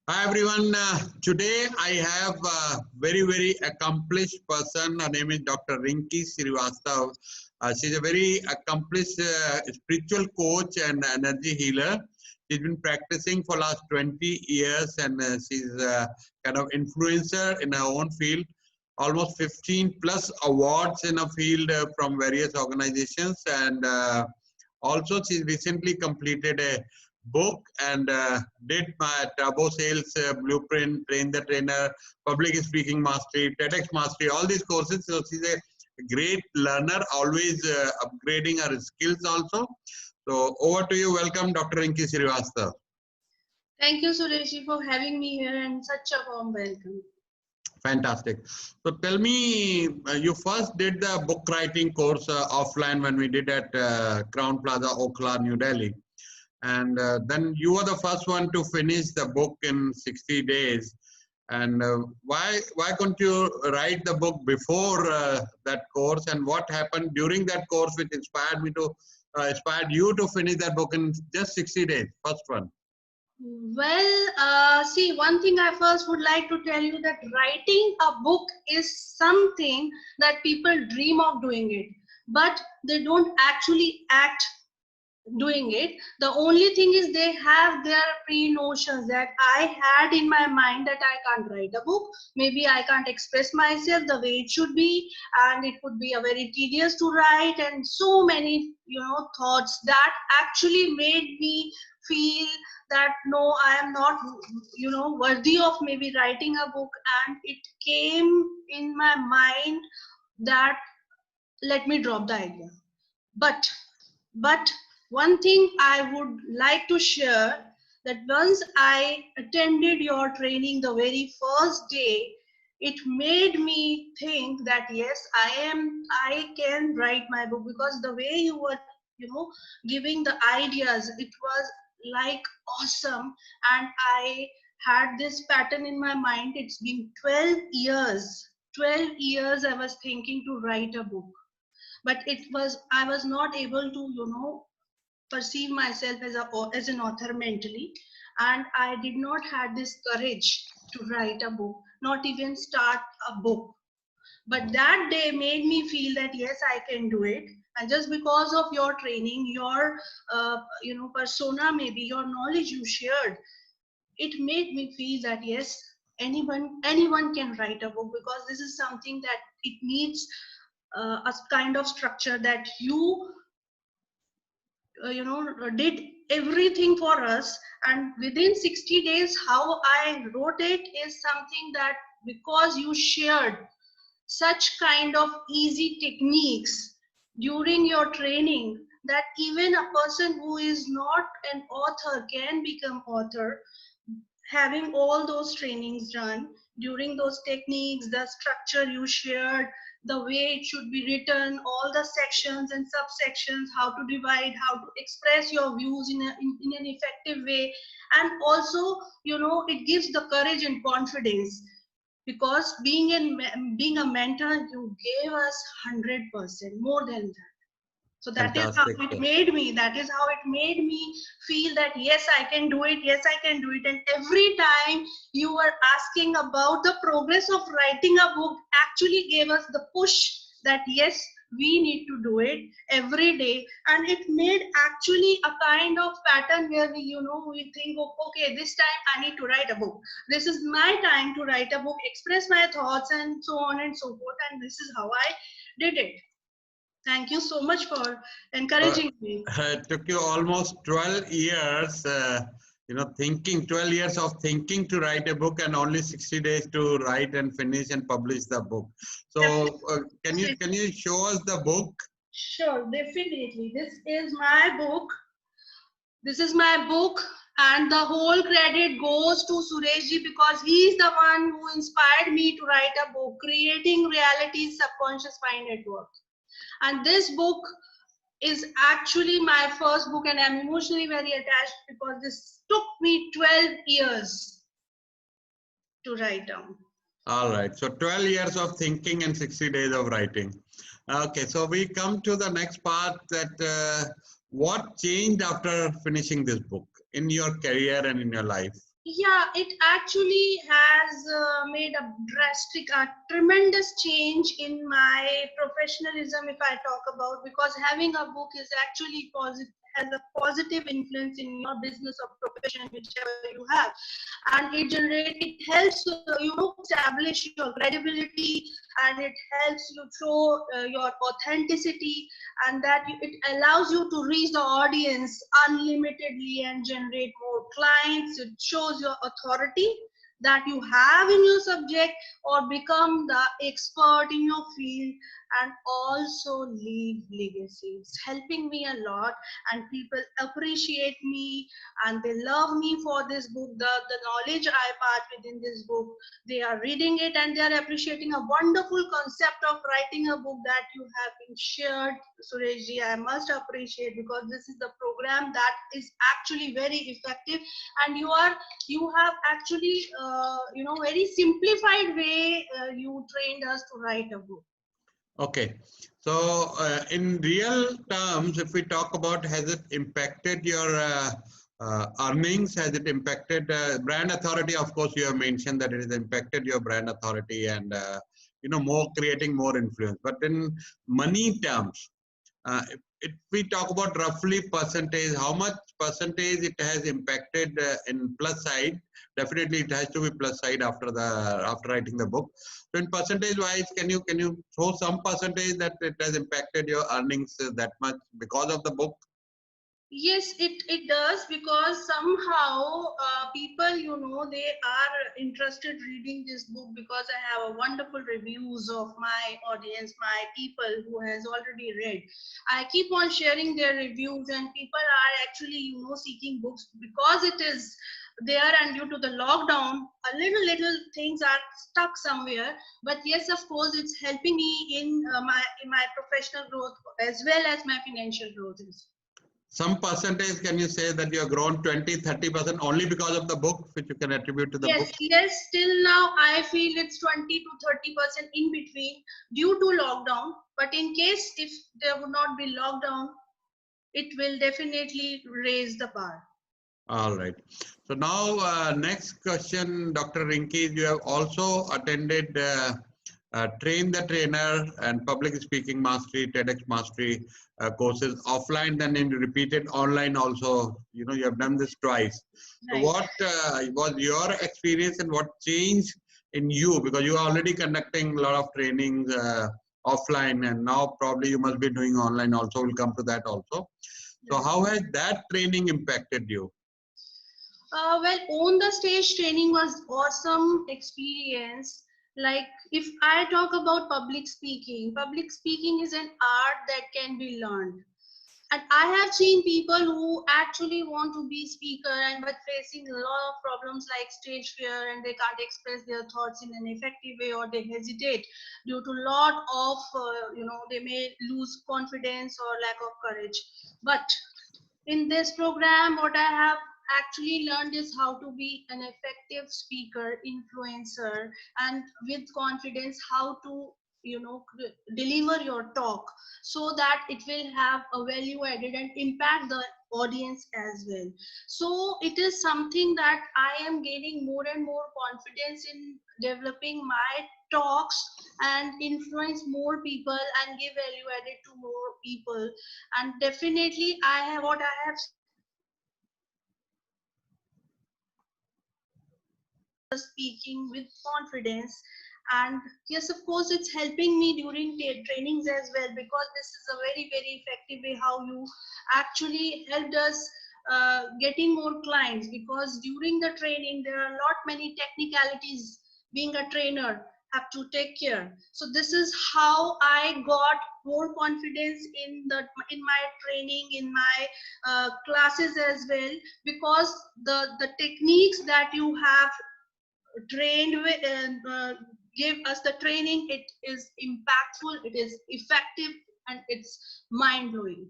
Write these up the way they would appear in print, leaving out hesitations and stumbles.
Hi everyone. Today I have a very accomplished person. Her name is Dr. Rinki Srivastava. She's a very accomplished spiritual coach and energy healer. She's been practicing for last 20 years and she's kind of influencer in her own field. Almost 15 plus awards in a field from various organizations, and also she recently completed a book and did my Turbo Sales Blueprint, Train the Trainer, Public Speaking Mastery, TEDx Mastery, all these courses. So she's a great learner, always upgrading her skills also. So over to you. Welcome, Dr. Rinki Srivastava. Thank you, Sureshi, for having me here and such a warm welcome. Fantastic. So tell me, you first did the book writing course offline when we did at Crown Plaza, Okhla, New Delhi. And then you were the first one to finish the book in 60 days. And why couldn't you write the book before that course, and what happened during that course which inspired you to finish that book in just 60 days, first one? Well, see, one thing I first would like to tell you that writing a book is something that people dream of doing it, but they don't actually act doing it. The only thing is they have their pre-notions that I had in my mind that I can't write a book, maybe I can't express myself the way it should be, and it would be a very tedious to write, and so many thoughts that actually made me feel that no, I am not worthy of maybe writing a book. And it came in my mind that let me drop the idea. But but one thing I would like to share, that once I attended your training the very first day, it made me think that yes, I can write my book, because the way you were giving the ideas, it was like awesome. And I had this pattern in my mind. It's been 12 years I was thinking to write a book, but I was not able to perceive myself as an author mentally, and I did not have this courage to write a book, not even start a book. But that day made me feel that yes, I can do it. And just because of your training, your persona, maybe your knowledge you shared, it made me feel that yes, anyone can write a book, because this is something that it needs a kind of structure that you did everything for us. And within 60 days, how I wrote it is something that, because you shared such kind of easy techniques during your training, that even a person who is not an author can become author, having all those trainings done. During those techniques, the structure you shared, the way it should be written, all the sections and subsections, how to divide, how to express your views in an effective way. And also, it gives the courage and confidence, because being a mentor, you gave us 100% more than that. So that is how Fantastic. it made me feel that yes, I can do it, yes, I can do it. And every time you were asking about the progress of writing a book, actually gave us the push that yes, we need to do it every day. And it made actually a kind of pattern where we think, oh, okay, this time I need to write a book, this is my time to write a book, express my thoughts, and so on and so forth. And this is how I did it. Thank you so much for So encouraging me. it took you almost 12 years, 12 years of thinking to write a book, and only 60 days to write and finish and publish the book. So can you show us the book? Sure, definitely. This is my book. This is my book, and the whole credit goes to Sureshji, because he is the one who inspired me to write a book, Creating Reality's Subconscious Mind Network. And this book is actually my first book, and I'm emotionally very attached, because this took me 12 years to write down. All right. So 12 years of thinking and 60 days of writing. Okay. So we come to the next part, that what changed after finishing this book in your career and in your life? Yeah, it actually has made a drastic, tremendous change in my professionalism, if I talk about, because having a book is actually positive, has a positive influence in your business or profession, whichever you have, and it helps establish your credibility, and it helps you show your authenticity, and that it allows you to reach the audience unlimitedly and generate more clients. It shows your authority that you have in your subject, or become the expert in your field, and also leave legacy. It's helping me a lot, and people appreciate me, and they love me for this book, the knowledge I part within this book. They are reading it and they are appreciating a wonderful concept of writing a book that you have been shared, Sureshji. I must appreciate, because this is the program that is actually very effective, and you have actually very simplified way you trained us to write a book. Okay, so in real terms, if we talk about, has it impacted your earnings? Has it impacted brand authority? Of course, you have mentioned that it has impacted your brand authority and more, creating more influence. But in money terms, if we talk about roughly percentage, how much percentage it has impacted in plus side? Definitely, it has to be plus side after writing the book. So, in percentage wise, can you throw some percentage that it has impacted your earnings that much because of the book? Yes, it does, because somehow people, they are interested reading this book, because I have a wonderful reviews of my audience, my people who has already read. I keep on sharing their reviews, and people are actually, seeking books, because it is there, and due to the lockdown, a little things are stuck somewhere. But yes, of course, it's helping me in my professional growth as well as my financial growth. Some percentage, can you say that you have grown 20-30% only because of the book, which you can attribute to the book? Yes, till now I feel it's 20 to 30% in between due to lockdown. But in case if there would not be lockdown, it will definitely raise the bar. All right. So now, next question, Dr. Rinki, you have also attended Train the Trainer and Public Speaking Mastery, TEDx Mastery courses offline, then you repeated online also. You have done this twice. So Right. what was your experience and what changed in you? Because you are already conducting a lot of trainings offline, and now probably you must be doing online also. We'll come to that also. So Right. how has that training impacted you? Well, on the stage training was awesome experience. Like, if I talk about public speaking is an art that can be learned. And I have seen people who actually want to be speaker, and but facing a lot of problems like stage fear, and they can't express their thoughts in an effective way, or they hesitate due to lot of they may lose confidence or lack of courage. But in this program, what I have actually learned is how to be an effective speaker, influencer, and with confidence, how to deliver your talk, so that it will have a value added and impact the audience as well. So it is something that I am gaining more and more confidence in developing my talks, and influence more people and give value added to more people. And definitely I have what I have speaking with confidence. And yes, of course, it's helping me during trainings as well, because this is a very effective way how you actually helped us getting more clients, because during the training there are a lot many technicalities being a trainer have to take care. So this is how I got more confidence in my training, in my classes as well, because the techniques that you have trained with and give us the training, it is impactful, it is effective, and it's mind-blowing.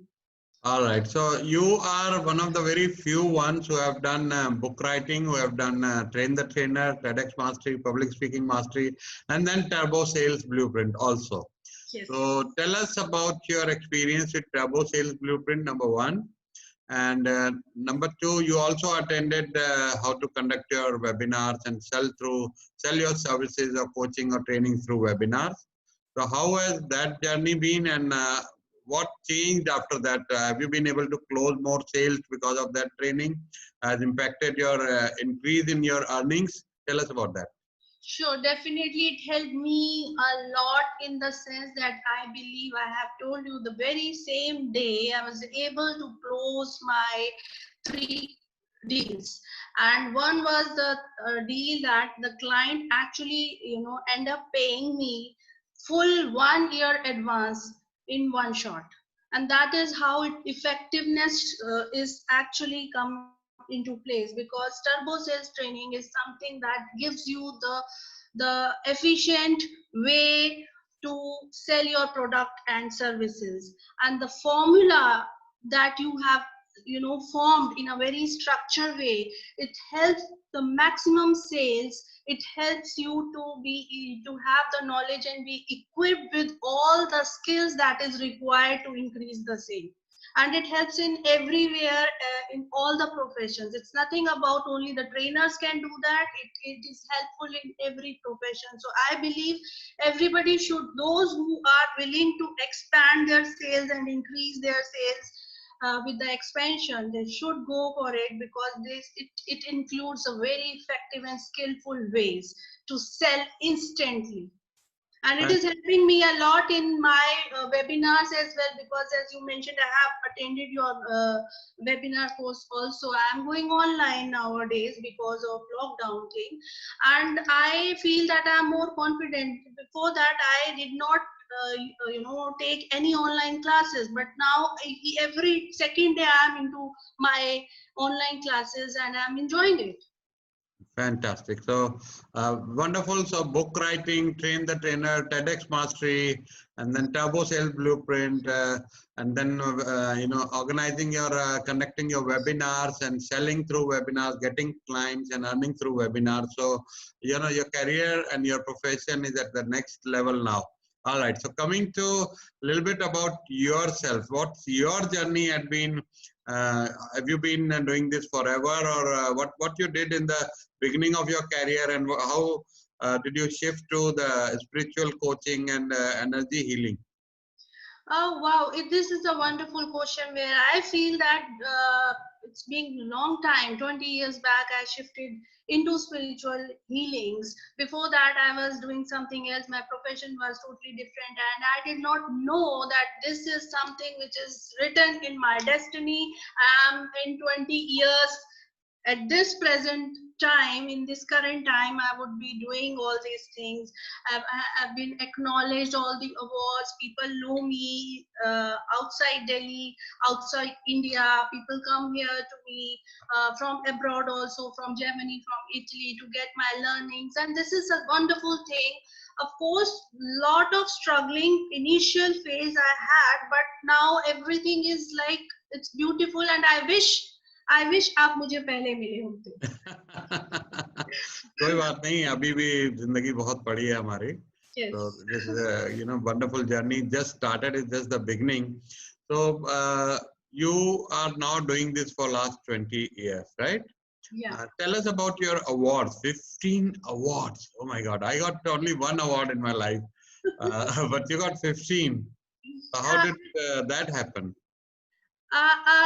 All right. So you are one of the very few ones who have done book writing, who have done Train the Trainer, TEDx Mastery, Public Speaking Mastery, and then Turbo Sales Blueprint also. Yes. So tell us about your experience with Turbo Sales Blueprint, number one. And number two, you also attended how to conduct your webinars and sell your services or coaching or training through webinars. So how has that journey been, and what changed after that? Have you been able to close more sales because of that training? Has impacted your increase in your earnings? Tell us about that. Sure, definitely it helped me a lot in the sense that I believe I have told you the very same day I was able to close my 3 deals, and one was the deal that the client actually end up paying me full 1 year advance in one shot, and that is how effectiveness is actually come into place, because turbo sales training is something that gives you the efficient way to sell your product and services, and the formula that you have formed in a very structured way, it helps the maximum sales. It helps you to have the knowledge and be equipped with all the skills that is required to increase the sale, and it helps in everywhere, in all the professions. It's nothing about only the trainers can do that. It is helpful in every profession. So I believe everybody should, those who are willing to expand their sales and increase their sales with the expansion, they should go for it, because it includes a very effective and skillful ways to sell instantly. And it is helping me a lot in my webinars as well, because as you mentioned, I have attended your webinar course also. I am going online nowadays because of lockdown thing, and I feel that I am more confident. Before that I did not take any online classes, but now every second day I am into my online classes and I am enjoying it. Fantastic. So wonderful. So book writing, Train the Trainer, TEDx Mastery, and then Turbo Sales Blueprint, and then organizing your conducting your webinars and selling through webinars, getting clients and earning through webinars. So your career and your profession is at the next level now. All right. So coming to a little bit about yourself, what's your journey had been? Have you been doing this forever, or what you did in the beginning of your career, and how did you shift to the spiritual coaching and energy healing? Oh wow, this is a wonderful question, where I feel that it's been a long time. 20 years back I shifted into spiritual healings. Before that I was doing something else. My profession was totally different, and I did not know that this is something which is written in my destiny. I am in 20 years at this present time, in this current time, I would be doing all these things. I've been acknowledged, all the awards. People know me outside Delhi, outside India. People come here to me from abroad, also from Germany, from Italy, to get my learnings, and this is a wonderful thing. Of course, lot of struggling initial phase I had, but now everything is like, it's beautiful, and I wish आप मुझे पहले मिले होते. कोई बात नहीं, अभी भी जिंदगी बहुत बड़ी है हमारी. Yes. So this wonderful journey just started. It's just the beginning. So you are now doing this for last 20 years, right? Yeah. Tell us about your awards. 15 awards. Oh my God, I got only one award in my life, but you got 15. So how did that happen?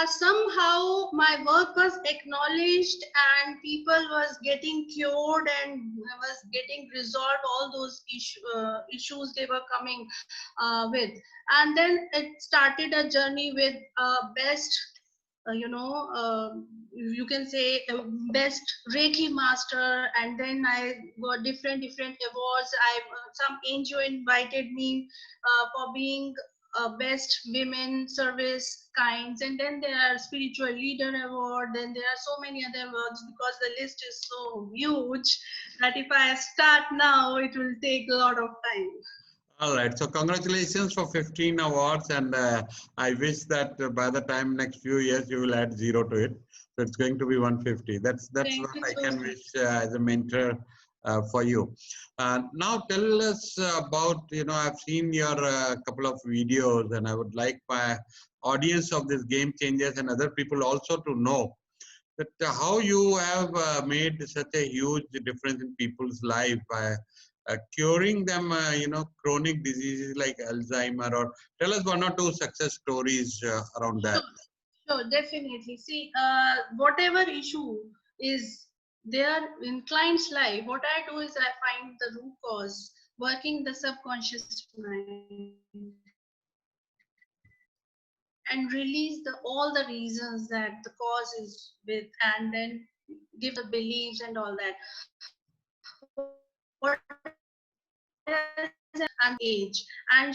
Somehow my work was acknowledged, and people was getting cured and was getting resolved all those issues they were coming with, and then it started a journey with best you can say best Reiki master, and then I got different awards. Some NGO invited me for being best women service kinds, and then there are spiritual leader award, then there are so many other awards, because the list is so huge that if I start now it will take a lot of time. All right, so congratulations for 15 awards, and I wish that by the time next few years you will add 0 to it, so it's going to be 150. That's what I can wish as a mentor for you. Now tell us about, I've seen your couple of videos, and I would like my audience of this Game Changers and other people also to know that how you have made such a huge difference in people's life by curing them, chronic diseases like Alzheimer, or tell us one or two success stories around that. Sure, sure, definitely. See, whatever issue is there in client's life, what I do is I find the root cause, working the subconscious mind, and release all the reasons that the cause is with, and then give the beliefs and all that. What and age, and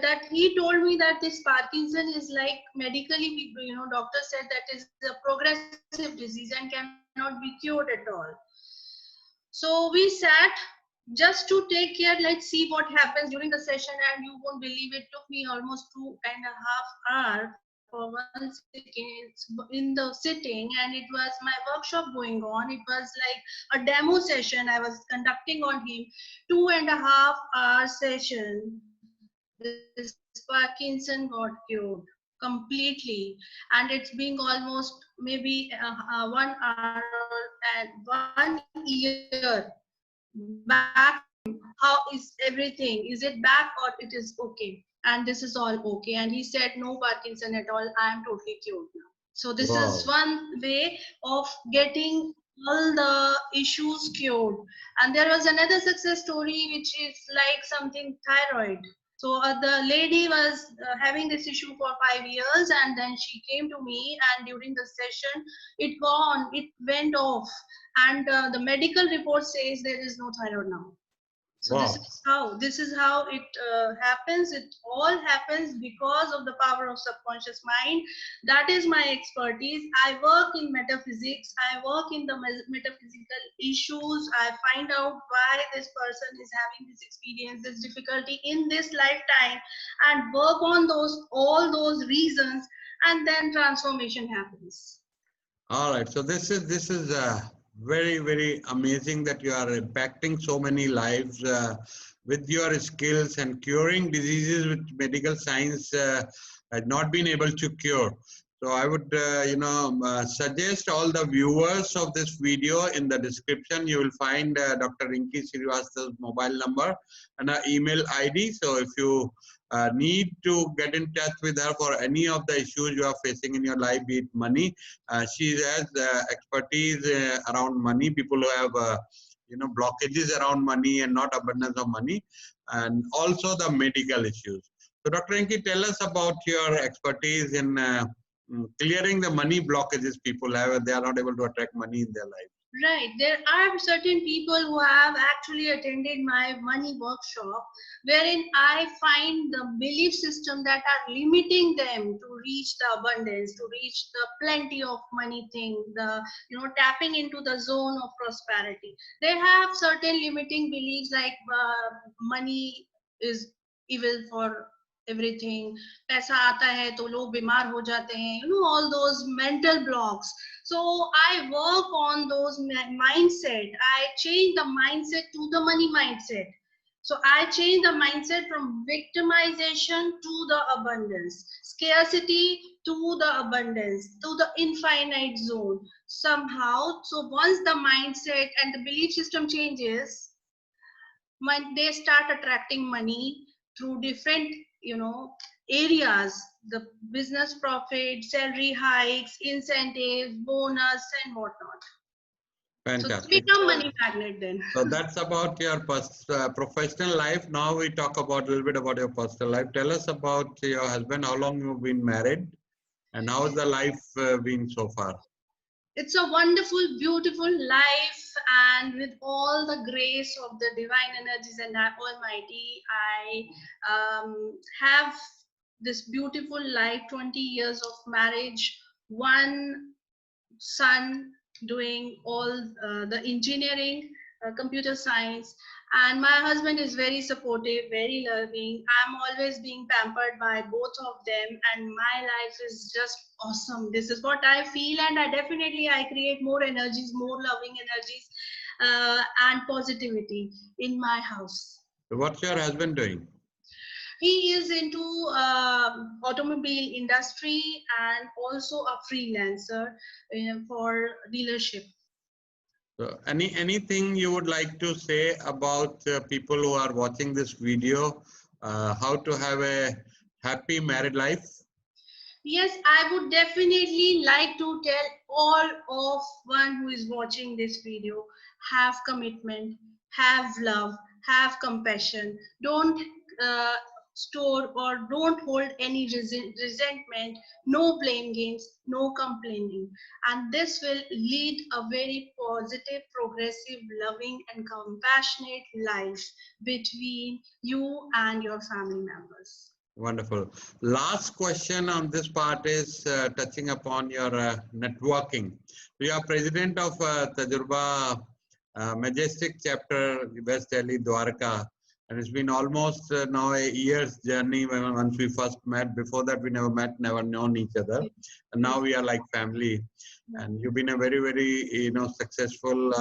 that he told me that this Parkinson is like medically, doctor said that is a progressive disease and cannot be cured at all. So we sat just to take care, let's see what happens during the session, and you won't believe it took me almost 2.5 hours for one second in the sitting, and it was my workshop going on. It was like a demo session I was conducting on him. 2.5 hour session, this Parkinson got cured completely, and it's being almost maybe 1 hour and 1 year back. How is everything? Is it back or it is okay? And this is all okay. And he said, no Parkinson at all. I am totally cured now. So this is Wow. one way of getting all the issues cured. And there was another success story, which is like something thyroid. So the lady was having this issue for 5 years, and then she came to me, and during the session, it went off, and the medical report says there is no thyroid now. So Wow. this is how it happens. It all happens because of the power of subconscious mind. That is my expertise. I work in metaphysics. I work in the metaphysical issues. I find out why this person is having this experience, this difficulty in this lifetime, and work on all those reasons, and then transformation happens. All right. So this is very, very amazing that you are impacting so many lives with your skills and curing diseases which medical science had not been able to cure. So I would, suggest all the viewers of this video, in the description you will find Dr. Rinki Srivastav's mobile number and her email ID. So if you need to get in touch with her for any of the issues you are facing in your life, be it money, she has expertise around money, people who have blockages around money and not abundance of money, and also the medical issues. So Dr. Rinki, tell us about your expertise in clearing the money blockages people have, and they are not able to attract money in their life. Right. There are certain people who have actually attended my money workshop, wherein I find the belief system that are limiting them to reach the abundance, to reach the plenty of money thing, the tapping into the zone of prosperity. They have certain limiting beliefs like money is evil for everything. पैसा आता है तो लोग बीमार हो जाते हैं. All those mental blocks. So I work on those mindset. I change the mindset to the money mindset. So I change the mindset from victimization to the abundance, scarcity to the abundance, to the infinite zone somehow. So once the mindset and the belief system changes, they start attracting money through different areas, the business profit, salary hikes, incentives, bonus, and whatnot. So they Fantastic. become money magnet then. So that's about your professional life. Now we talk about a little bit about your personal life. Tell us about your husband, how long you've been married, and how has the life been so far? It's a wonderful, beautiful life, and with all the grace of the divine energies and Almighty, I have this beautiful life, 20 years of marriage, one son doing all the engineering, computer science, and my husband is very supportive, very loving. I'm always being pampered by both of them, and my life is just awesome. This is what I feel, and I create more energies, more loving energies. and positivity in my house. What's your husband doing? He is into automobile industry and also a freelancer for dealership. So anything you would like to say about people who are watching this video, how to have a happy married life? Yes, I would definitely like to tell all of one who is watching this video, have commitment, have love, have compassion. Don't uh, store or don't hold any resentment, no blame games, no complaining. And this will lead a very positive, progressive, loving and compassionate life between you and your family members. Wonderful. Last question on this part is touching upon your networking. You are president of Tajurba Majestic Chapter West Delhi Dwarka, and it's been almost now a year's journey once we first met. Before that, we never met, never known each other, and now we are like family. And you've been a very successful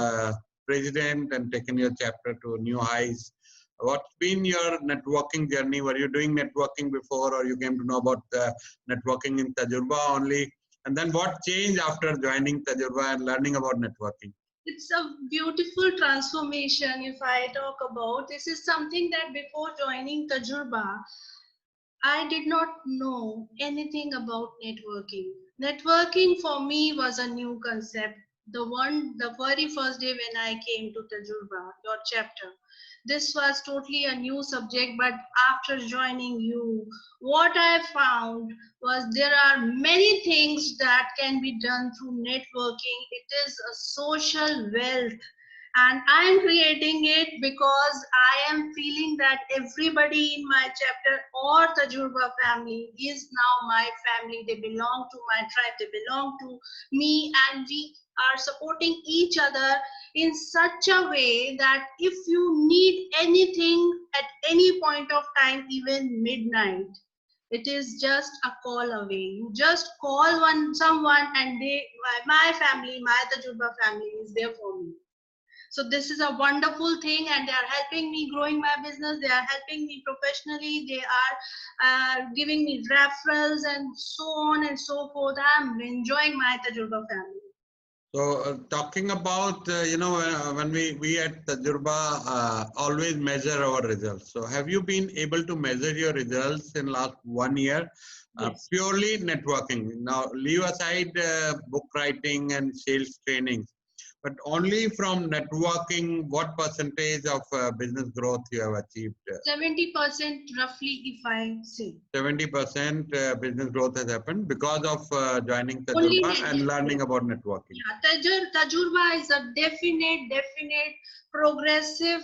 president and taken your chapter to new heights. What's been your networking journey? Were you doing networking before, or you came to know about networking in Tajurba only? And then what changed after joining Tajurba and learning about networking? It's a beautiful transformation. If I talk about, this is something that before joining Tajurba, I did not know anything about networking. Networking for me was a new concept. The very first day when I came to Tajurba, your chapter, this was totally a new subject. But after joining you, what I found was there are many things that can be done through networking. It is a social wealth, and I am creating it because I am feeling that everybody in my chapter or Tajurba family is now my family. They belong to my tribe, they belong to me, and we are supporting each other in such a way that if you need anything at any point of time, even midnight, it is just a call away. You just call someone and my family, my Tajurba family is there for me. So this is a wonderful thing, and they are helping me growing my business. They are helping me professionally. They are giving me referrals and so on and so forth. I'm enjoying my Tajurba family. So talking about, when we at Tajurba always measure our results. So have you been able to measure your results in last 1 year? Yes. Purely networking. Now leave aside book writing and sales trainings, but only from networking, what percentage of business growth you have achieved? 70% roughly, if I say. 70% business growth has happened because of joining Only Tajurba and learning about networking. Yeah, Tajurba is a definite progressive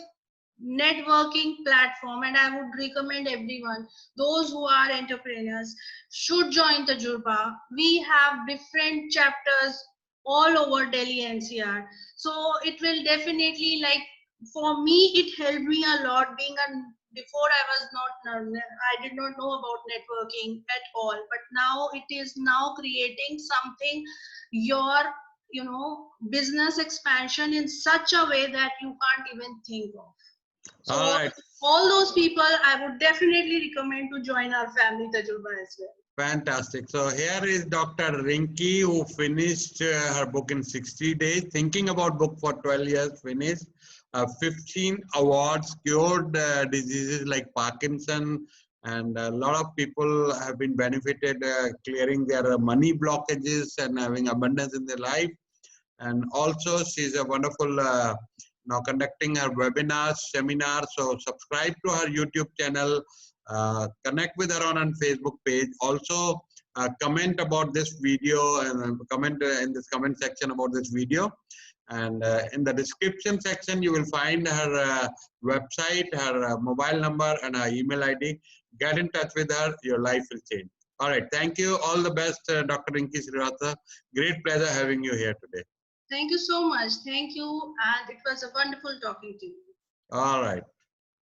networking platform, and I would recommend everyone, those who are entrepreneurs, should join Tajurba. We have different chapters all over Delhi NCR, so it will definitely, like, for me it helped me a lot. Being a Before I was not, I did not know about networking at all, but now it is now creating something, your business expansion in such a way that you can't even think of. So All right. all those people, I would definitely recommend to join our family Tajurba as well. Fantastic. So here is Dr. Rinki, who finished her book in 60 days, thinking about book for 12 years, finished 15 awards, cured diseases like Parkinson, and a lot of people have been benefited, clearing their money blockages and having abundance in their life. And also she's a wonderful now conducting her webinars, seminars. So subscribe to her YouTube channel, connect with her on Facebook page. Also comment about this video and comment in this comment section about this video. And in the description section, you will find her website, her mobile number, and her email ID. Get in touch with her. Your life will change. All right. Thank you. All the best, Dr. Rinki Srivastava. Great pleasure having you here today. Thank you so much. Thank you. And it was a wonderful talking to you. All right.